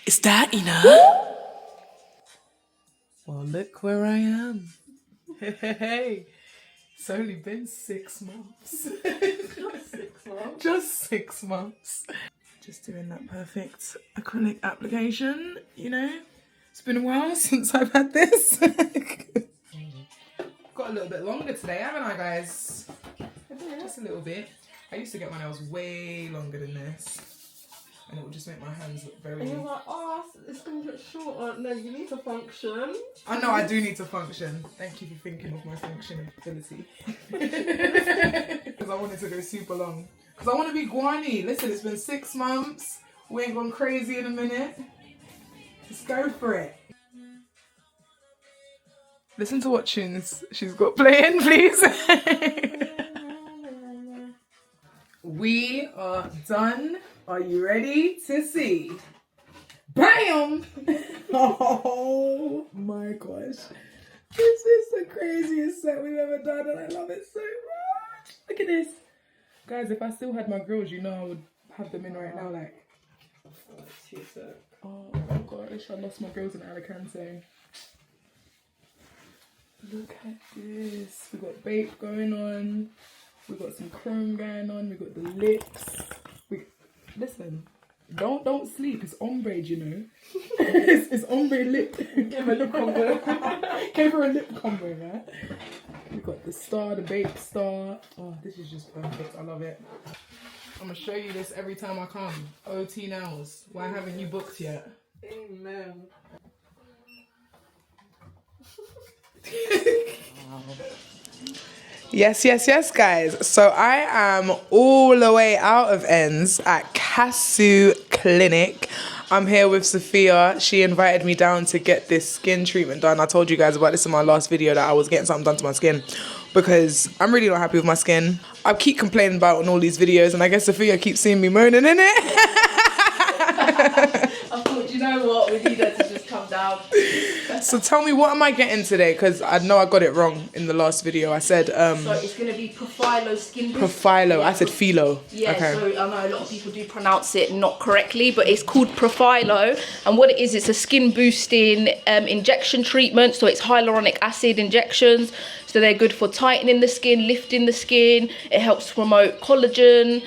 Is that enough? Well, look where I am. Hey, it's only been 6 months. Just 6 months. Just 6 months. Just doing that perfect acrylic application, you know. It's been a while since I've had this. Got a little bit longer today, haven't I, guys? Just a little bit. I used to get my nails way longer than this. And it would just make my hands look very... And you're like, oh, it's going to get shorter. No, you need to function. I know I do need to function. Thank you for thinking of my functionability. Because I wanted to go super long. Because I want to be guani. Listen, it's been 6 months. We ain't gone crazy in a minute. Let's go for it. Listen to what tunes she's got playing, please. We are done. Are you ready to see? Bam! Oh my gosh. This is the craziest set we've ever done and I love it so much. Look at this. Guys, if I still had my grills, you know I would have them in right now, like. Oh my gosh, I lost my grills in Alicante. Look at this. We've got bape going on. We've got some chrome going on. We've got the lips. Listen, don't sleep. It's ombre, you know. it's ombre lip. Give her a lip combo. Gave her a lip combo, man. We've got the star, the babe star. Oh, this is just perfect. I love it. I'm going to show you this every time I come. OT nails. Why haven't you booked yet? Amen. Yes, guys. So I am all the way out of ends at KASSOU Clinic. I'm here with Sophia. She invited me down to get this skin treatment done. I told you guys about this in my last video that I was getting something done to my skin because I'm really not happy with my skin. I keep complaining about it on all these videos and I guess Sophia keeps seeing me moaning in it. I thought, you know what, we need her to just come down. So tell me, what am I getting today? Because I know I got it wrong in the last video. I said... so it's going to be Profilo skin boost. Profilo. Yeah, I said Philo. Yeah, okay. So I know a lot of people do pronounce it not correctly, but it's called Profilo. And what it is, it's a skin boosting injection treatment. So it's hyaluronic acid injections. So they're good for tightening the skin, lifting the skin. It helps promote collagen.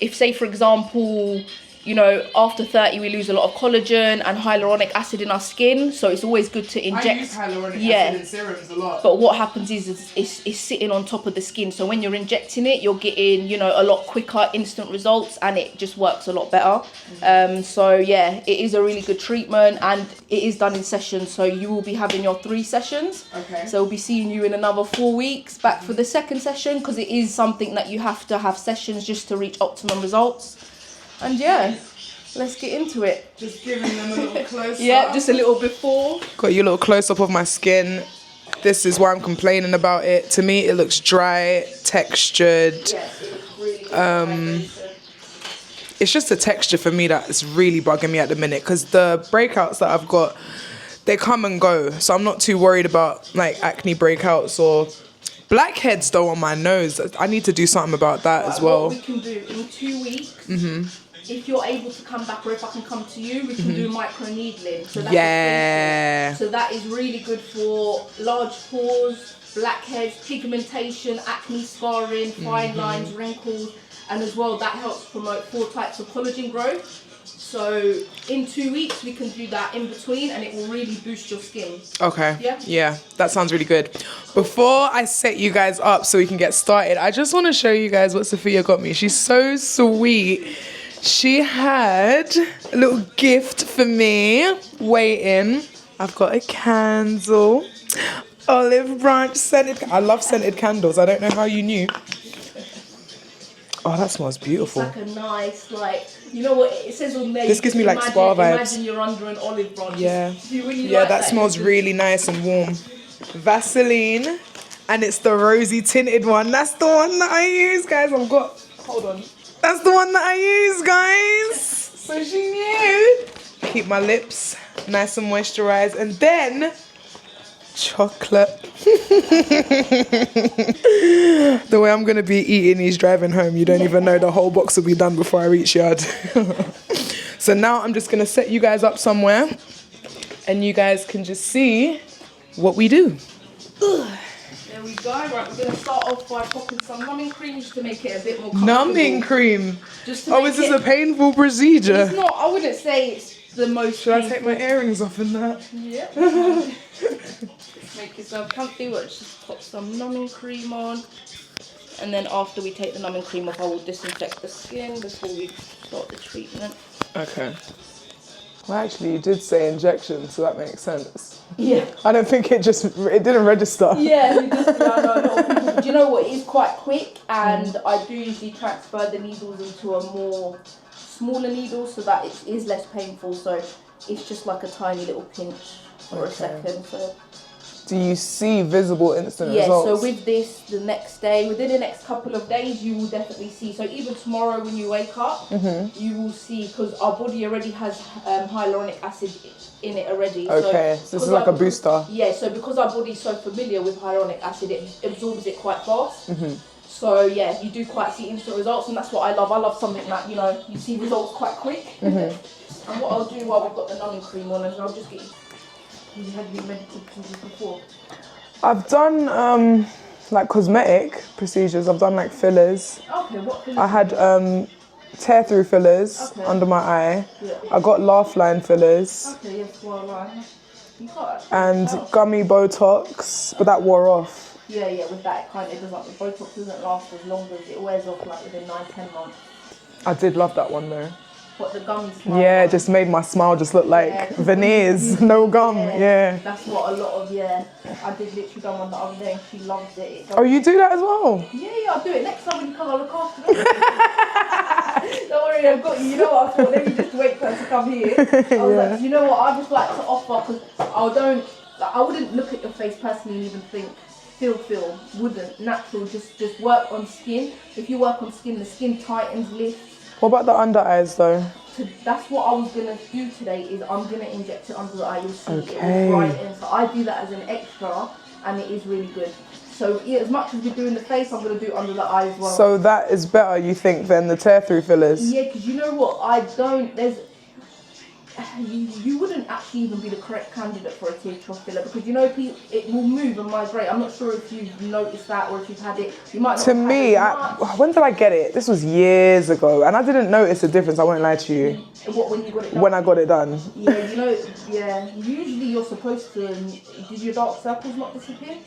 If, say, for example... You know, after 30, we lose a lot of collagen and hyaluronic acid in our skin. So it's always good to inject. I use hyaluronic acid in serums a lot. But what happens is it's sitting on top of the skin. So when you're injecting it, you're getting, you know, a lot quicker, instant results. And it just works a lot better. So, yeah, it is a really good treatment. And it is done in sessions. So you will be having your 3 sessions. Okay. So we'll be seeing you in another 4 weeks back for the second session. Because it is something that you have to have sessions just to reach optimum results. And yeah, let's get into it. Just giving them a little close-up. Yeah, just a little before. Got you a little close-up of my skin. This is why I'm complaining about it. To me, it looks dry, textured. Yes, it looks really good. It's just the texture for me that is really bugging me at the minute. Because the breakouts that I've got, they come and go. So I'm not too worried about like acne breakouts or... Blackheads though on my nose. I need to do something about that as well. What we can do in 2 weeks, if you're able to come back or if I can come to you, we can do micro needling. So that's so that is really good for large pores, blackheads, pigmentation, acne scarring, fine lines, wrinkles, and as well that helps promote 4 types of collagen growth. So in 2 weeks we can do that in between and it will really boost your skin. Okay. Yeah? Yeah, that sounds really good. Before I set you guys up so we can get started, I just want to show you guys what Sophia got me. She's so sweet. She had a little gift for me waiting. I've got a candle. Olive branch scented. I love scented candles. I don't know how you knew. Oh, that smells beautiful. It's like a nice, like, you know what it says on there. This gives me like spa vibes. Imagine you're under an olive branch. Yeah. Yeah, that smells really nice and warm. Vaseline, and it's the rosy tinted one. That's the one that I use, guys. Hold on. That's the one that I use, guys. So she knew. Keep my lips nice and moisturized, and then chocolate. The way I'm gonna be eating these driving home, you don't even know the whole box will be done before I reach yard. So now I'm just gonna set you guys up somewhere and you guys can just see what we do. There we go. Right, we're gonna start off by popping some numbing cream just to make it a bit more comfortable. Numbing cream? Just to Oh, make is this a painful procedure? It's not, I wouldn't say it's the most Should I take my earrings off in that? Yeah. Just make yourself comfy. We'll just pop some numbing cream on. And then after we take the numbing cream off, I will disinfect the skin before we start the treatment. Okay. Well, actually, you did say injection, so that makes sense. Yeah. I don't think it didn't register. Yeah, we just, I know a lot of people. Do you know what? It is quite quick, and I do usually transfer the needles into a more smaller needle so that it is less painful. So it's just like a tiny little pinch for a second. So. Do you see visible instant results? results? Yeah, so with this, the next day, within the next couple of days, you will definitely see. So even tomorrow when you wake up, you will see, because our body already has hyaluronic acid in it already. Okay, so this is like a booster. Yeah, so because our body's so familiar with hyaluronic acid, it absorbs it quite fast. So yeah, you do quite see instant results, and that's what I love. I love something that, you know, you see results quite quick. And what I'll do while we've got the numbing cream on is I'll just get you. You had any medical procedures before? I've done like cosmetic procedures. I've done like fillers. Okay, what fillers? I had tear through fillers under my eye. Yeah. I got laugh line fillers. Okay, yes, well, right. You got and gummy Botox, but that wore off. Yeah, with that it doesn't, the Botox doesn't last as long as it wears off like within 9-10 months. I did love that one though. What, the gummy smile? Yeah, it just made my smile just look like veneers, no gum, yeah. That's what a lot of, I did literally done one the other day and she loved it. Oh, you do that as well? Yeah, I'll do it. Next time when you come, I'll look after you. Don't worry, I've got you. You know what I thought? Let me just wait for her to come here. I was like, you know what, I just like to offer, because I wouldn't look at your face personally and even think, feel, wouldn't. Natural, just work on skin. If you work on skin, the skin tightens, lifts. What about the under eyes though? So that's what I was going to do today, is I'm going to inject it under the eye. You'll see it will brighten. So I do that as an extra and it is really good. So as much as we're doing the face, I'm going to do under the eye as well. So that is better, you think, than the tear through fillers? Yeah, because you know what, you wouldn't actually even be the correct candidate for a tear trough filler, because you know it will move and migrate. I'm not sure if you've noticed that or if you've had it. You might not. To me, when did I get it? This was years ago, and I didn't notice a difference. I won't lie to you. What, when you got it done? When I got it done. Yeah, you know, usually you're supposed to. Did your dark circles not disappear?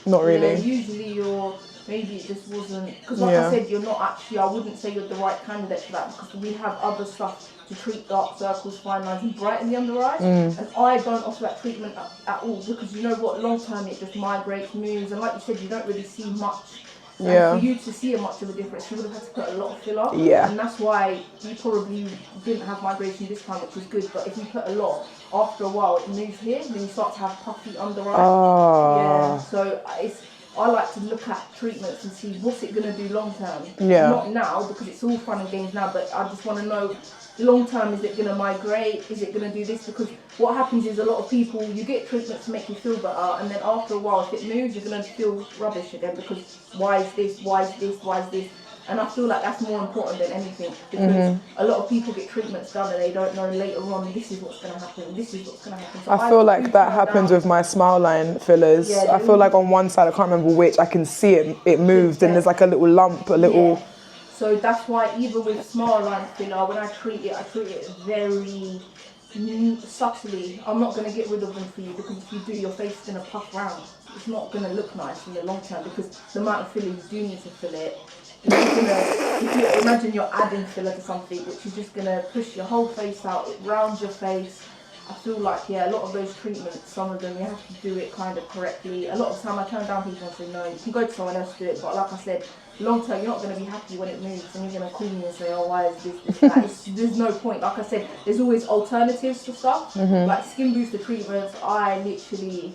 Not really. Yeah, usually maybe it just wasn't, because like I said, you're not actually, I wouldn't say you're the right candidate for that, because we have other stuff to treat dark circles, fine lines and brighten the under eye, and I don't offer that treatment at all, because you know what, long term it just migrates, moves, and like you said, you don't really see much. And for you to see much of a difference, you would have had to put a lot of filler. Yeah. And that's why you probably didn't have migration this time, which was good. But if you put a lot, after a while it moves here, then you start to have puffy under eye. Oh. Yeah. So I like to look at treatments and see what's it going to do long term. Yeah. Not now, because it's all fun and games now, but I just want to know long term, is it going to migrate? Is it going to do this? Because what happens is a lot of people, you get treatments to make you feel better, and then after a while, if it moves, you're going to feel rubbish again, because why is this? Why is this? Why is this? And I feel like that's more important than anything, because a lot of people get treatments done and they don't know later on, this is what's going to happen, this is what's going to happen. So I feel like that happened with my smile line fillers. Yeah, I feel like on one side, I can't remember which, I can see it moved, and there's like a little lump, a little... Yeah. So that's why even with smile line filler, when I treat it very subtly. I'm not going to get rid of them for you, because if you do, your face is going to puff round. It's not going to look nice in the long term, because the amount of filler you do need to fill it, if you imagine you're adding filler to something, which is just going to push your whole face out, it rounds your face. I feel like, a lot of those treatments, some of them you have to do it kind of correctly. A lot of the time I turn down people and say, no, you can go to someone else to do it, but like I said, long term you're not going to be happy when it moves, and you're going to call me and say, oh, why is this, that? There's no point. Like I said, there's always alternatives to stuff. Like skin booster treatments, I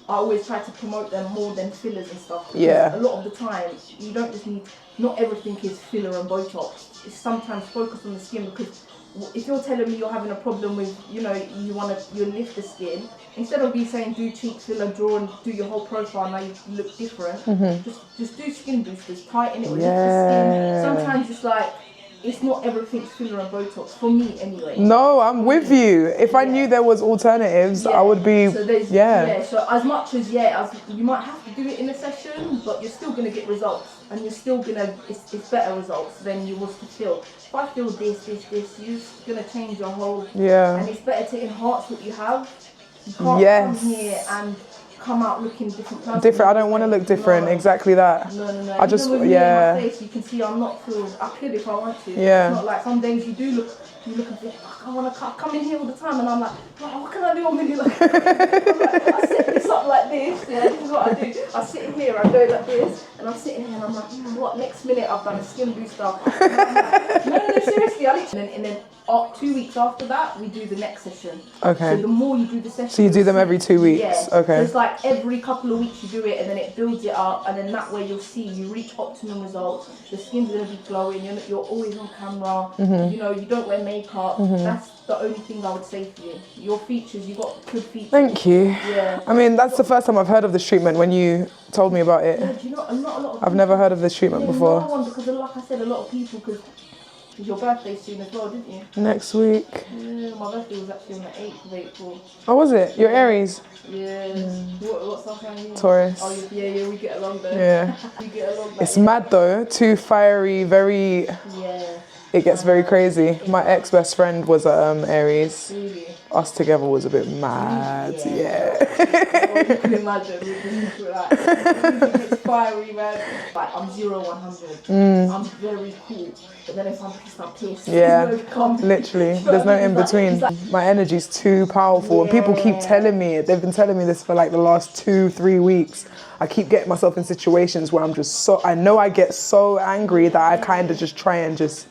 always try to promote them more than fillers and stuff. Yeah. A lot of the time, you don't just need, not everything is filler and Botox. It's sometimes focused on the skin, because if you're telling me you're having a problem with, you lift the skin, instead of me saying do cheek filler, draw and do your whole profile, now you look different, just do skin boosters, tighten it, lift the skin. Sometimes it's like, it's not everything's filler and Botox, for me anyway. No, I'm with you. If I knew there was alternatives, I would be, so so as much as, you might have to do it in a session, but you're still going to get results. And you're still going to, it's better results than you was to feel. If I feel this, you're just going to change your whole, and it's better to enhance what you have. You can't come here and come out looking different. I don't want to look different. No. Exactly that. No. I just, my face, you can see I'm not filled. I could if I want to. Yeah. It's not like some days you do look and think, I want to come in here all the time, and I'm like, what can I do? I'm really like, I set this up like this. Yeah, this is what I do. I sit in here, I go like this, and I'm sitting here, and I'm like, what? Next minute I've done a skin booster. And I'm like, no, seriously, I literally, and then 2 weeks after that, we do the next session. Okay. So the more you do the session, so you do them every 2 weeks. Yeah. Okay. So it's like every couple of weeks you do it, and then it builds it up, and then that way you'll see you reach optimum results. The skin's gonna be glowing. You're always on camera. You know, you don't wear makeup. That's the only thing I would say for you. Your features, you got good features. Thank you. Yeah. I mean, that's the first time I've heard of this treatment when you told me about it. Yeah, do you know, not a lot of I've never heard of this treatment before. No one, because like I said, a lot of people, because it's your birthday soon as well, didn't you? Next week. Yeah, my birthday was actually on the 8th of April. Oh, was it? You're Aries? Yeah. What sign are you? Taurus. Oh, yeah, we get along though. Yeah. We get along. It's mad though. Too fiery, very... Yeah. It gets very crazy. My ex-best friend was Aries. Really? Us together was a bit mad. Yeah. You can imagine. It's fiery, man. Like, I'm 0-100. I'm very cool. But then if I'm pissed. Yeah. Literally. There's no in between. My energy's too powerful. And people keep telling me it. They've been telling me this for like the last 2-3 weeks. I keep getting myself in situations where I'm just I know I get so angry that I kind of just try and just,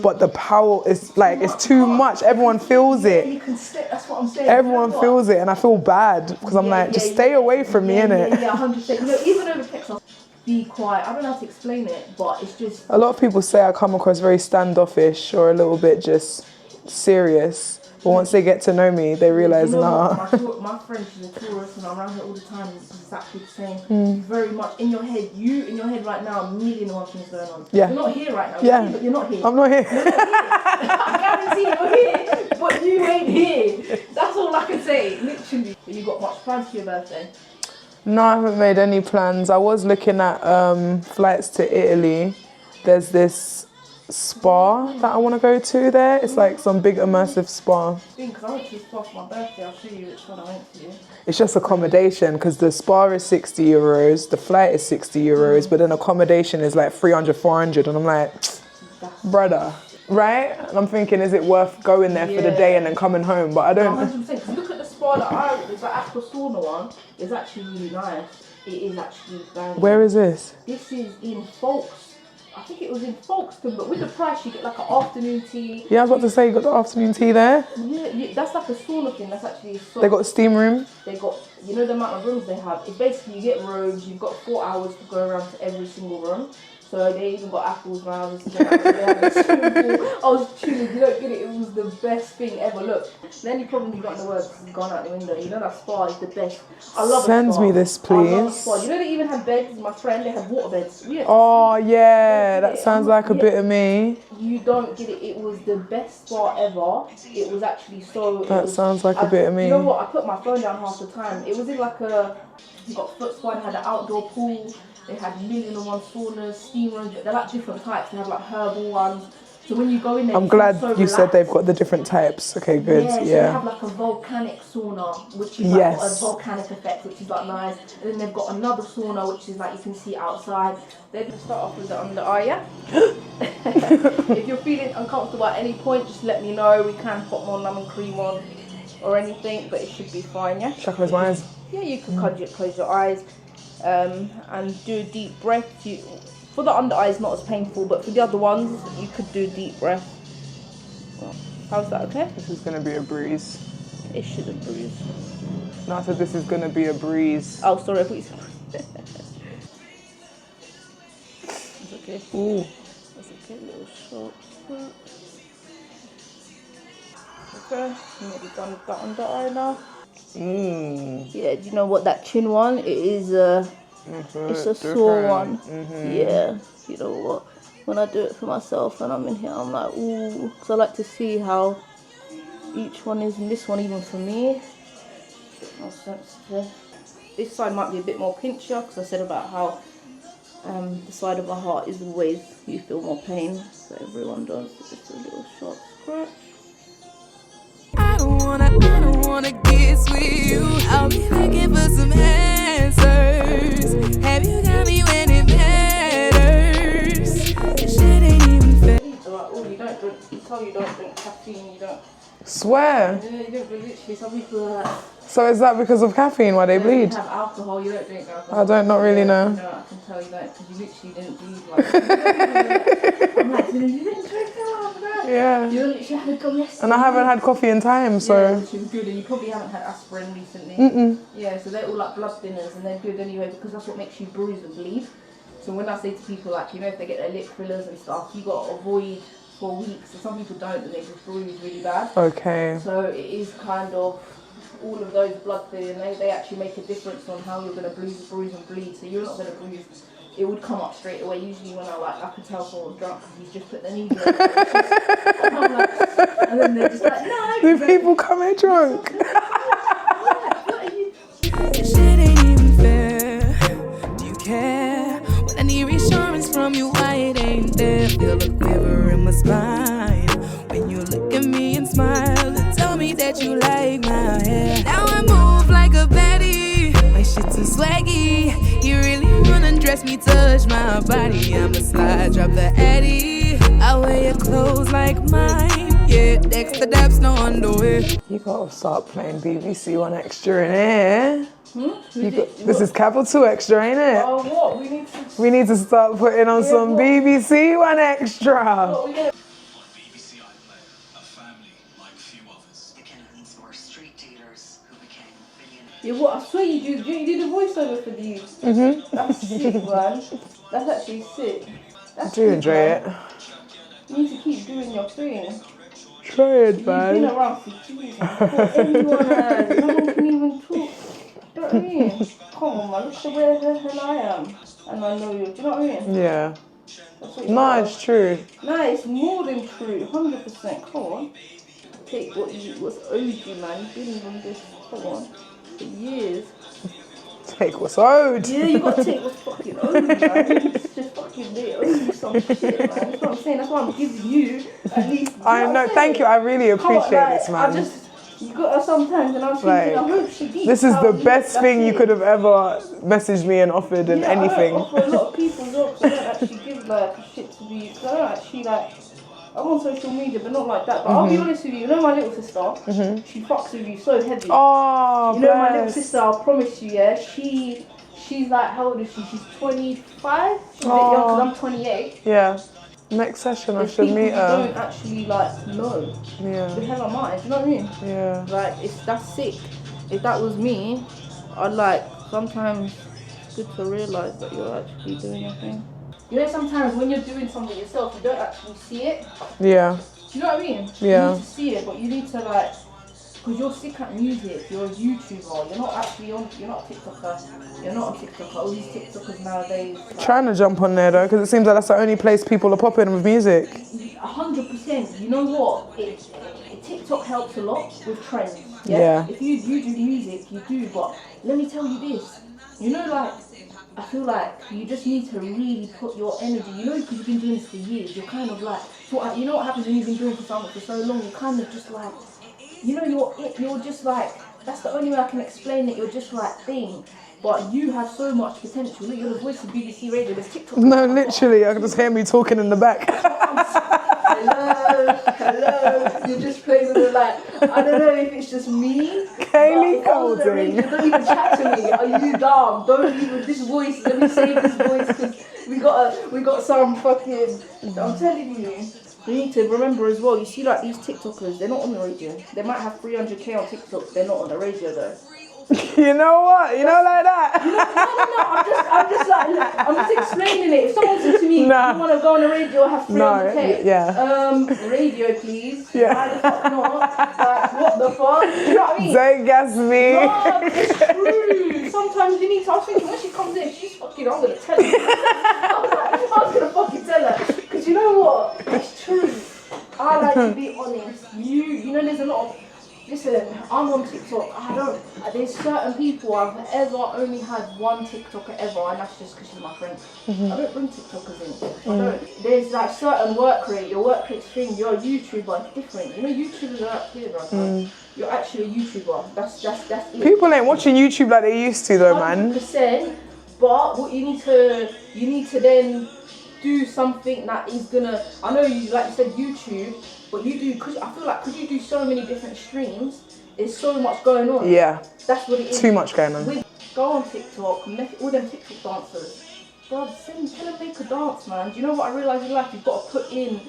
but the power is like, it's too much. Everyone feels it. That's what I'm saying. Everyone feels it, and I feel bad because I'm like, just stay away from me, innit? Yeah, 100%. You know, even over text, I'll be quiet. I don't know how to explain it, but it's just... A lot of people say I come across very standoffish or a little bit just serious. But once they get to know me, they realise, nah. My friend, she's a Taurus, and I'm around her all the time. It's exactly the same. Very much in your head. In your head right now, 1,000,001 things going on. Yeah. You're not here right now. Yeah. But you're not here. I'm not here. You're not here. I guarantee you're here, but you ain't here. That's all I can say, literally. You got much plans for your birthday? No, I haven't made any plans. I was looking at flights to Italy. There's this spa that I want to go to there. It's like some big immersive spa. Because I went to a spa for my birthday. I'll show you which one I went to. It's just accommodation because the spa is €60, the flight is €60, but then accommodation is like 300, 400, and I'm like, brother, right? And I'm thinking, is it worth going there for the day and then coming home? But I don't. 100%. Look at the spa that I went. There's like aqua sauna one. It's actually really nice. It is actually banging. Where is this? This is in Folkes. I think it was in Folkestone, but with the price you get like an afternoon tea. Yeah, I was about to say you got the afternoon tea there. Yeah, that's like a sauna thing. That's actually a sauna. They got a steam room. They got, you know the amount of rooms they have. It's basically you get robes. You've got 4 hours to go around to every single room. So they even got apples around. They had a swimming pool. I was chilling. You don't get it. It was the best thing ever. Look, the only problem you got in the world is gone out the window. You know that spa is the best. I love Send a spa. me this, please. I love a spa. You know they even had beds. My friend, they had water beds. Oh yeah, that sounds like a bit of me. You don't get it. It was the best spa ever. It was actually so. That sounds like a bit of me. You know what? I put my phone down half the time. It was in like a. You got foot spa. They had an outdoor pool. They had 1,000,001 saunas, steam rooms. They're like different types. They have like herbal ones. So when you go in there, I'm glad you said they've got the different types. Okay, good. Yeah. So they have like a volcanic sauna, which is like a volcanic effect, which is like nice. And then they've got another sauna, which is like you can see outside. They're gonna start off with the under eye, yeah. If you're feeling uncomfortable at any point, just let me know. We can put more numbing cream on or anything, but it should be fine, yeah. Should I close my eyes? Yeah, you can close your eyes. And do a deep breath. For the under eye, it's not as painful, but for the other ones, you could do a deep breath. How's that, okay? This is going to be a breeze. It shouldn't breeze. No, I said this is going to be a breeze. Oh, sorry, I thought you said It's okay. Ooh. That's okay, little short. Okay, maybe done with that under eye now. Yeah, do you know what that chin one? It is it's a sore one. Yeah, you know what? when I do it for myself and I'm in here, I'm like, ooh, because I like to see how each one is. And this one, even for me, more sensitive. This side might be a bit more pinchier because I said about how the side of my heart is always, you feel more pain. So everyone does. Just a little short scratch. I don't wanna guess with you. I'll be looking for some answers. Have you got me when it matters? This shit ain't even fair. Like, oh, you don't drink, you tell you don't drink caffeine, you don't. Swear. Yeah, you don't, but literally, some people are like, So is that because of caffeine why they bleed? you have alcohol, you don't drink alcohol. I don't not really know. No, I can tell you that because you literally didn't bleed like I'm like, you didn't drink alcohol. Yeah. You literally had a go yesterday. And I haven't had coffee in time, so. Yeah, which is good, and you probably haven't had aspirin recently. Yeah, so they're all like blood thinners, and they're good anyway because that's what makes you bruise and bleed. So when I say to people, like, you know, if they get their lip fillers and stuff, you got to avoid for weeks. And some people don't, and they just bruise really bad. Okay. So it is kind of all of those blood thinners. They actually make a difference on how you're going to bruise and bleed. So you're not going to bruise. It would come up straight away. Usually when I can tell someone's drunk because he's just put the needle in. And I'm like, and then they're just like, no. Do people come here drunk? This shit ain't even fair. Do you care? When I need reassurance from you, why it ain't there? Feel a quiver in my spine when you look at me and smile and tell me that you like my hair. Now I move like a baddie. My shit too swaggy. You really wanna dress me, touch my body? I'ma slide, drop the addy. I wear your clothes like mine. Yeah, Dexter Daps, no underwear. You gotta start playing BBC One Extra in here. This is Capital 2 Extra, ain't it? Oh, what? We need to start putting on some what? BBC One Extra. What we gonna... BBC I play a family like few others. The Kennedys were street dealers who became billionaires. Yeah, what? I swear you do. You did a voiceover for these. That's sick, man. That's actually sick. That's I do enjoy it. You need to keep doing your thing. Try it, You've been man. around for years. Everyone has. No one can even talk. Do you know what I mean? Come on, man. Look at where the hell I am. And I know you. Do you know what I mean? Yeah. That's what you No, gotta- it's true. No, it's more than true. 100%. Come on. Take what's owed you, man. You've been on this, come on, for years. Take what's owed. Yeah, you gotta take what's fucking owed, man. It's just fucking, they owe you some shit, man. That's what I'm saying. That's why I'm giving you at least. I know, thank you. I really appreciate this, man. You gotta sometimes, and I was thinking, I hope she deep. This is the best thing you could have ever messaged me and offered and anything. I don't offer a lot of people jobs. I don't actually give like a shit to be. Cause I don't actually like. I'm on social media, but not like that. But I'll be honest with you. You know my little sister. She fucks with you so heavy. Oh, you know my little bless. sister. I promise you. Yeah, she's like, how old is she? She's 25. She's a bit young because I'm 28. Yeah. Next session I There's should people meet you her. don't actually like know. The Yeah. hell am I? Do you know what I mean? Yeah. Like, that's sick. If that was me, I'd like, sometimes it's good to realise that you're actually doing your thing. You know, sometimes when you're doing something yourself, you don't actually see it. Yeah. Do you know what I mean? Yeah. You need to see it, but you need to like, because you're sick at music, you're a YouTuber, you're not actually on, you're not a TikToker, you're not a TikToker, all these TikTokers nowadays. Like, Trying to jump on there though, because it seems like that's the only place people are popping with music. 100%. You know what? TikTok helps a lot with trends. Yeah. If you do music, you do. But let me tell you this. You know, like, I feel like you just need to really put your energy. You know, because you've been doing this for years. You're kind of like, so you know what happens when you've been doing something for so long. You're kind of just like, you know, you're just like. That's the only way I can explain it. You're just like thing. But you have so much potential. Look, you're the voice of BBC Radio. There's TikTok. No, literally, I can just hear me talking in the back. Hello. You're just playing with it like, I don't know if it's just me. KLINIC Don't even chat to me. Are you dumb? Don't even, this voice, let me save this voice because we got some fucking, I'm telling you. You need to remember as well, you see like these TikTokers, they're not on the radio. They might have 300k on TikTok, they're not on the radio though. You know what? You know, like that. No, I'm just explaining it. If someone said to me, Nah. you want to go on the radio, have 300k. yeah. Radio please. Yeah. Why the fuck not? Like, what the fuck? You know what I mean? Don't gas me. No, it's true. Sometimes you need to, I was thinking when she comes in, she's fucking, I'm going to tell her. I was going to fucking tell her. Because you know what? It's true. I like to be honest. You know, there's a lot of. Listen, I'm on TikTok. There's certain people I've ever only had one TikToker ever, and that's just because she's my friend. I don't bring TikTokers in. I don't. There's like certain work rate. Your work rate's thing. You're a YouTuber. It's different. You know, YouTubers are out here, right? You're actually a YouTuber. That's it. People ain't watching YouTube like they used to, though, man. 100%. But what you need to then do something that is gonna. I know you, like you said, YouTube. But you do, because I feel like because you do so many different streams, there's so much going on. Yeah. That's what it is. Too much going on. Go on TikTok, all them TikTok dancers. Bro, tell them make a dance, man. Do you know what I realise in life? You've got to put in,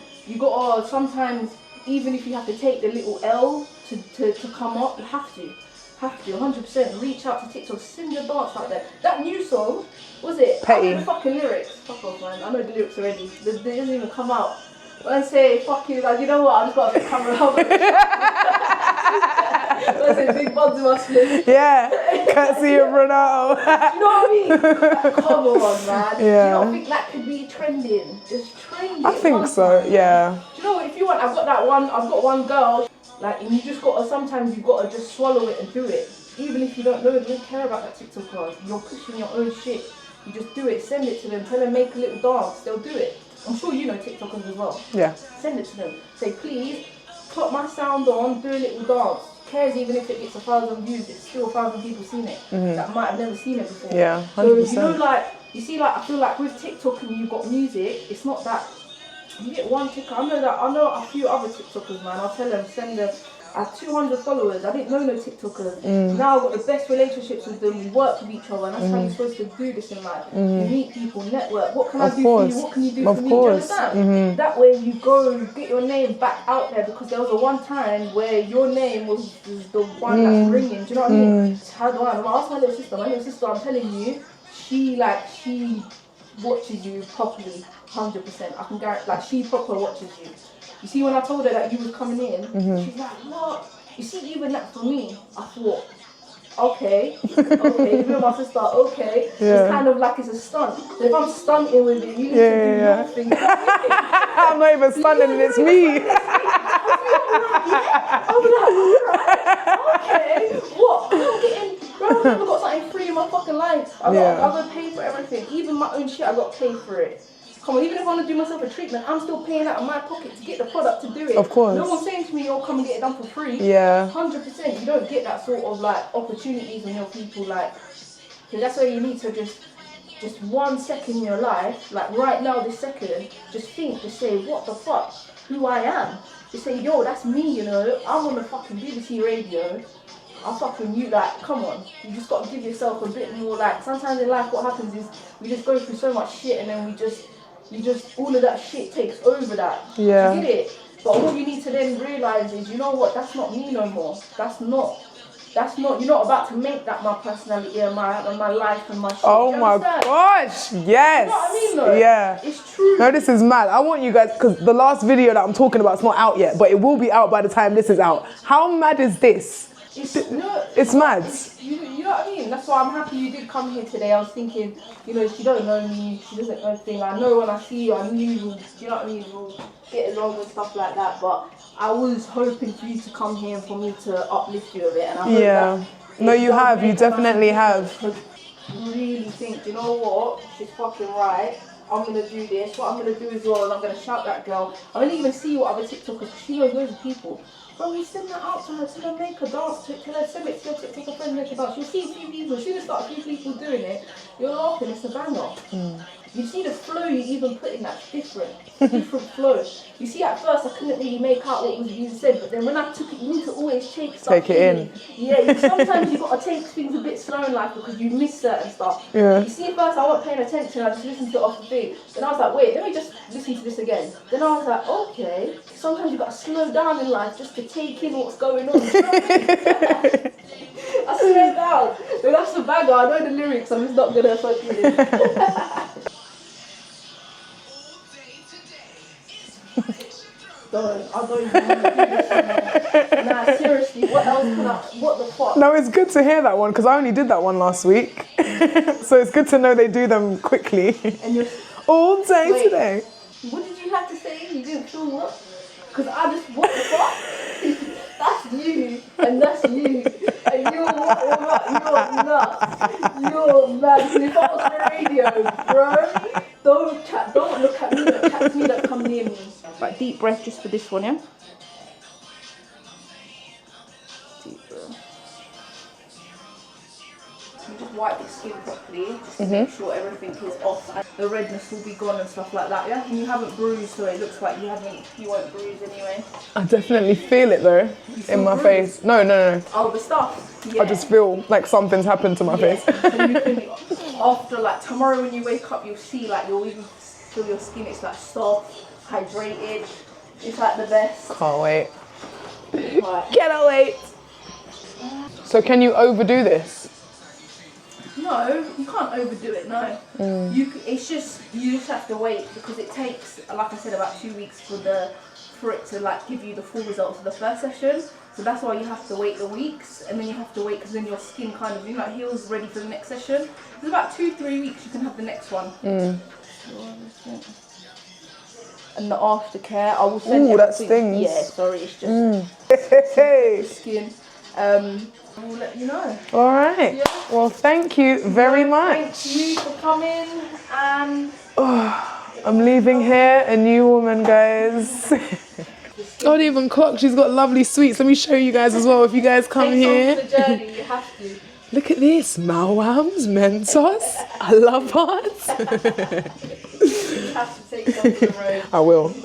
sometimes, even if you have to take the little L to come up, you have to, 100%. Reach out to TikTok, sing your dance out there. That new song, was it? Petty. I know the fucking lyrics. Fuck off, man. I know the lyrics already. They doesn't even come out. When I say fucking, like, you know what, I just got a bit camera over. When I say big buds in my slip. Yeah, courtesy of Ronaldo. You know what I mean? Like, come on, man. Yeah. Do you not think that could be trending? Just trending. I think so, yeah. Do you know what, if you want, I've got one girl, like, and you just gotta, sometimes you've gotta just swallow it and do it. Even if you don't care about that TikToker, you're pushing your own shit. You just do it, send it to them, tell them make a little dance, they'll do it. I'm sure you know TikTokers as well. Yeah. Send it to them. Say, please, put my sound on, do a little dance. Who cares even if it gets 1,000 views, it's still 1,000 people seen it that might have never seen it before. Yeah, 100%. So, you know, like, you see, like, I feel like with TikTok and you've got music, it's not that, you get one TikTok. I know a few other TikTokers, man. I'll tell them, send them. I have 200 followers. I didn't know no TikTokers. Now I've got the best relationships with them. We work with each other, and that's how you're supposed to do this in life. You meet people, network. What can I do for you? What can you do for me? Do you understand? That way you go get your name back out there, because there was a one time where your name was the one that's ringing. Do you know what I mean? How do I ask my little sister? My little sister, I'm telling you, she watches you properly, 100%. I can guarantee, like, she proper watches you. You see, when I told her that you was coming in, she's like, what? You see, even that for me, I thought, okay, even my sister, okay. It's kind of like it's a stunt. So if I'm stunting with it, you need to do your thing. I'm not even stunting, it's me. I'll be like, okay, what? I'm getting, bro, I've never got something free in my fucking life. I got to pay for everything. Even my own shit, I got to pay for it. Come on, even if I want to do myself a treatment, I'm still paying out of my pocket to get the product to do it. Of course. No one's saying to me, come and get it done for free. Yeah. 100%. You don't get that sort of, like, opportunities when you're people, like, so that's why you need to just 1 second in your life, like right now, this second, just think, just say, what the fuck, who I am. Just say, yo, that's me, you know, I'm on the fucking BBC radio. I'm fucking you, like, come on. You just got to give yourself a bit more, like, sometimes in life what happens is we just go through so much shit, and then you just, all of that shit takes over that. Yeah. You get it? But all you need to then realise is, you know what, that's not me no more. That's not, you're not about to make that my personality and my life and my shit. Oh my gosh, yes. You know what I mean, though? Yeah. It's true. No, this is mad. I want you guys, because the last video that I'm talking about is not out yet, but it will be out by the time this is out. How mad is this? It's mad. You know what I mean? That's why I'm happy you did come here today. I was thinking, you know, she don't know me, she doesn't know anything. I know when I see you, I knew you know what I mean, we'll get along and stuff like that. But I was hoping for you to come here and for me to uplift you a bit. And I hope that no, you have. You definitely have. I really think, you know what? She's fucking right. I'm going to do this. What I'm going to do as well, and I'm going to shout that girl. I'm going to even see what other TikTokers, because she knows loads of people. Bro, we send that out to her, tell her make a dance, tell her send it to your TikTok friend, make a dance. You'll see a few people, as soon as start a few people doing it, you're laughing, it's a banger. You see the flow you even put in, that's different flow. You see, at first I couldn't really make out what was being said, but then when I took it, you need to always take stuff in. Yeah, sometimes you've got to take things a bit slow in life because you miss certain stuff. Yeah. You see, at first I wasn't paying attention, I just listened to it off the thing. Then I was like, wait, let me just listen to this again. Then I was like, okay, sometimes you've got to slow down in life just to take in what's going on. You know what I mean? I slowed down. No, that's a banger, I know the lyrics, I'm just not going to fuck with it. I don't even want to do this anymore. Nah, seriously, what the fuck? No, it's good to hear that one, because I only did that one last week. So it's good to know they do them quickly. And you're all day today. What did you you have to say you didn't feel what? Because I just, what the fuck? That's you, and that's you. And you're what? You're nuts. You're mad. If I was on the radio, bro, don't look at me, don't chat to me, don't come near me. Right, deep breath just for this one, yeah? Deep breath. You just wipe your skin properly, just to make sure everything is off and the redness will be gone and stuff like that, yeah? And you haven't bruised, so it looks like you won't bruise anyway. I definitely feel it though, in my face. No. Oh, the stuff? Yeah. I just feel like something's happened to my face. So you can, after like tomorrow when you wake up, you'll see like you'll even feel your skin, it's like soft, hydrated. It's like the best. Can't wait. Right. Cannot wait. So can you overdo this? No, you can't overdo it, no. It's just, you just have to wait because it takes, like I said, about 2 weeks for it to like give you the full results of the first session. So that's why you have to wait the weeks, and then you have to wait because then your skin kind of, heals ready for the next session. It's about 2-3 weeks you can have the next one. And the aftercare, I will send you. Ooh, that stings. Yeah, sorry, it's just skin. I will let you know. All right. Yeah. Well, thank you very much. Thank you for coming, and I'm leaving here a new woman, guys. I don't even clock. She's got lovely sweets. Let me show you guys as well. If you guys come here. Take on the journey, you have to. Look at this. Malwams, Mentos. I love hearts. You have to take them to the road. I will.